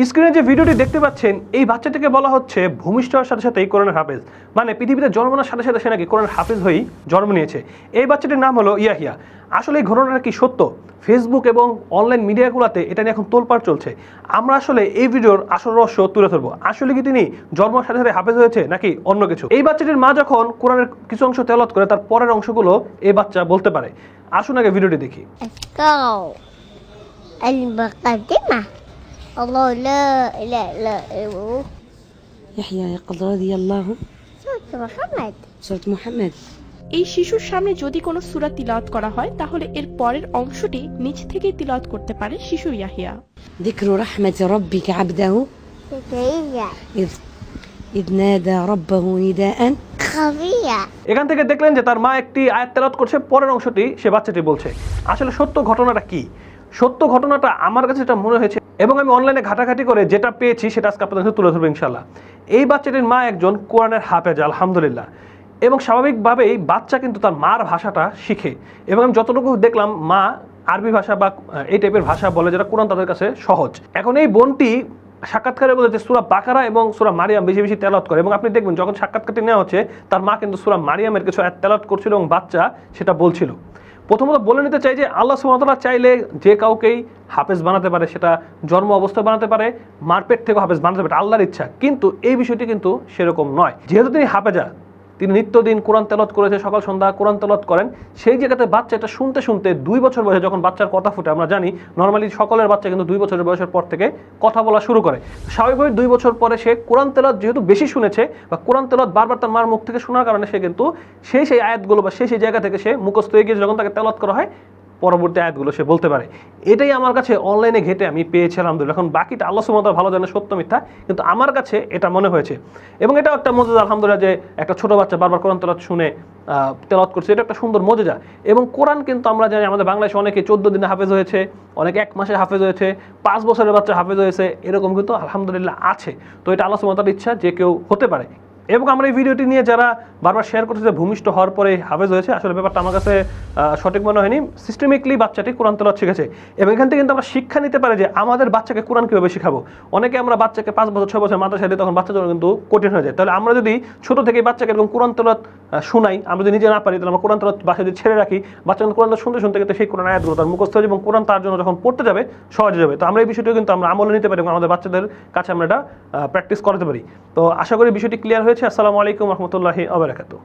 স্ক্রিনে যে ভিডিওটি দেখতে পাচ্ছেন এই বাচ্চাটিকে বলা হচ্ছে ভূমিষ্ঠ হওয়ার সাথে সাথেই কোরআনের হাফেজ, মানে পৃথিবীতে জন্ম নেওয়ার সাথে সাথে সে নাকি কোরআনের হাফেজ হয়েই জন্ম নিয়েছে। এই বাচ্চাটির নাম হলো ইয়াহিয়া। আসলে এই ঘটনাটা কি সত্য? ফেসবুক এবং অনলাইন মিডিয়াগুলোতে এটা নিয়ে এখন তোলপাড় চলছে। আমরা আসলে এই ভিডিওর আসল রহস্য তুলে ধরবো। আসলে কি তিনি জন্মের সাথে সাথে হাফেজ হয়েছে নাকি অন্য কিছু? এই বাচ্চাটির মা যখন কোরআনের কিছু অংশ তেলাওয়াত করে তার পরের অংশগুলো এই বাচ্চা বলতে পারে। আসুন আগে ভিডিওটি দেখি। المقدمة الله لا إله إلا هو يحيى يقظ رضي الله سورة محمد سورة محمد। এই শিশুর সামনে যদি কোনো সূরা তিলাওয়াত করা হয় তাহলে এর পরের অংশটি নিজ থেকেই তিলাওয়াত করতে পারে শিশু ইয়াহিয়া। ذكر رحمة ربك عبده زكريا إذ نادى ربه نداء خفيا। এখান থেকে দেখলেন যে তার মা একটি আয়াত তেলাওয়াত করছে, পরের অংশটি সে বাচ্চাটি বলছে। আসলে সত্য ঘটনাটা কি? সত্য ঘটনাটা আমার কাছে যেটা মনে হয়েছে এবং আমি অনলাইনে ঘাটাঘাটি করে যেটা পেয়েছি সেটা আজকে আপনাদের সাথে তুলে ধরবো ইনশাল্লাহ। এই বাচ্চাটির মা একজন কোরআনের হাফেজ, আলহামদুলিল্লাহ। এবং স্বাভাবিকভাবেই বাচ্চা কিন্তু তার মার ভাষাটা শিখে, এবং আমি যতটুকু দেখলাম মা আরবি ভাষা বা এই টাইপের ভাষা বলে যেটা কোরআন তাদের কাছে সহজ। এখন এই বোনটি সাক্ষাৎকারে বলেছে সূরা বাকারা এবং সূরা মারিয়াম বেশি বেশি তেলাওয়াত করে, এবং আপনি দেখবেন যখন সাক্ষাৎকারটি নেওয়া হচ্ছে তার মা কিন্তু সূরা মারিয়ামের কিছু আয়াত তেলাওয়াত করছিল এবং বাচ্চা সেটা বলছিল। প্রথমত বলে নিতে চাই যে আল্লাহ সুবহানাহু ওয়া তাআলা চাইলে যে কাউকেই হাফেজ বানাতে পারে, সেটা জন্ম অবস্থায় বানাতে পারে, মার পেট থেকে হাফেজ বানাতে পারে, আল্লাহর ইচ্ছা। কিন্তু এই বিষয়টি কিন্তু সেরকম নয়। যেহেতু তিনি হাফেজা, তিনি নিত্যদিন কোরআন তেলাওয়াত করেছে, সকাল সন্ধ্যা কোরআন তেলাওয়াত করেন, সেই জায়গাতে বাচ্চা এটা শুনতে শুনতে 2 বছর বয়সে যখন বাচ্চার কথা ফুটে, আমরা জানি নর্মালি সকলের বাচ্চা কিন্তু 2 বছরের বয়সের পর থেকে কথা বলা শুরু করে। স্বাভাবিকভাবে 2 বছর পরে সে কোরআন তেলাওয়াত যেহেতু বেশি শুনেছে বা কোরআন তেলাওয়াত বারবার তার মার মুখ থেকে শোনার কারণে সে কিন্তু সেই আয়াতগুলো বা সেই জায়গা থেকে সে মুখস্থ হয়ে গিয়ে যখন তাকে তেলাওয়াত করা হয় পরবর্তী আয়াতগুলো সে বলতে পারে। এটাই আমার কাছে অনলাইনে ঘেটে আমি পেয়েছি, আলহামদুলিল্লাহ। এখন বাকিটা আল্লাহ সুবহানাহু ওয়া তাআলা ভালো জানে সত্য মিথ্যা, কিন্তু আমার কাছে এটা মনে হয়েছে। এবং এটাও একটা মুজিজা, আলহামদুলিল্লাহ, যে একটা ছোট বাচ্চা বারবার কোরআন তেলাওয়াত শুনে তেলাওয়াত করছে, এটা একটা সুন্দর মুজিজা। এবং কোরআন কিন্তু আমরা জানি আমাদের বাংলাদেশে অনেকে 14 দিনে হাফেজ হয়েছে, অনেকে 1 মাসে হাফেজ হয়েছে, 5 বছরের বাচ্চা হাফেজ হয়েছে, এরকম কিন্তু আলহামদুলিল্লাহ আছে। তো এটা আল্লাহ সুবহানাহু ওয়া তাআলার ইচ্ছা, যে কেউ হতে পারে। এবং আমরা এই ভিডিওটি নিয়ে যারা বারবার শেয়ার করছে যে ভূমিষ্ঠ হওয়ার পরে হাফেজ হয়েছে, আসলে ব্যাপারটা আমার কাছে সঠিক মনে হয়নি। সিস্টেমিকলি বাচ্চাটি কোরআন তেলাওয়াত শিখেছে, এবং এখান থেকে কিন্তু আমরা শিক্ষা নিতে পারি যে আমাদের বাচ্চাকে কোরআন কীভাবে শেখাবো। অনেকে আমরা বাচ্চাকে 5 বছর 6 বছর মাদ্রাসায় দিই, তখন বাচ্চার জন্য কিন্তু কঠিন হয়ে যায়। তাহলে আমরা যদি ছোটো থেকে বাচ্চাকে এরকম কোরআন তেলাওয়াত শোনাই, আমরা যদি নিজে না পারি, তাহলে আমরা কোরআন তেলাওয়াত বাসায় যদি ছেড়ে রাখি, বাচ্চা কিন্তু কোরআন শুনতে শুনতে কিন্তু সেই কোরআন আয়াতগুলো তার মুখস্থ হয়ে, এবং কোরআন তার জন্য যখন পড়তে যাবে সহজে যাবে। তো আমরা এই বিষয়টিও কিন্তু আমরা আমলে নিতে পারি এবং আমাদের বাচ্চাদের কাছে আমরা এটা প্র্যাকটিস করাতে পারি। তো আশা করি বিষয়টি ক্লিয়ার হয়েছে। আসসালামু আলাইকুম রহমতুল্লাহি ওয়া বারাকাতুহু।